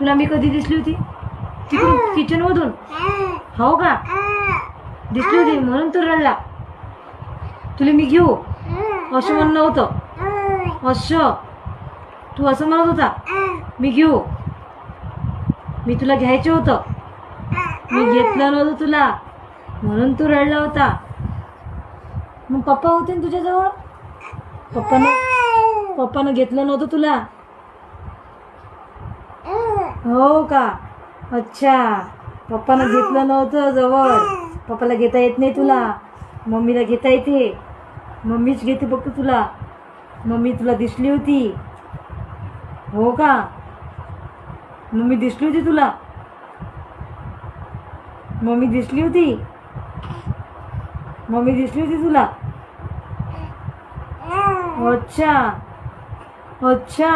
तुला मी कधी दिसली होती? तिकडून किचन मधून? हो का? दिसली होती म्हणून तू रडला. तुला मी घेऊ असं म्हणणं होतं. असं तू असं म्हणत होता मी घेऊ. मी तुला घ्यायचं होतं, मी घेतलं नव्हतं तुला म्हणून तू रडला होता. मग पप्पा होते ना तुझ्याजवळ, पप्पानं घेतलं नव्हतं तुला. हो का? अच्छा, पप्पानं घेतलं नव्हतं जवळ. पप्पाला घेता येत नाही तुला, मम्मीला घेता येते. मम्मीच घेते फक्त तुला. मम्मी तुला दिसली होती. हो का? मम्मी दिसली होती तुला? मम्मी दिसली होती? मम्मी दिसली होती तुला? अच्छा अच्छा.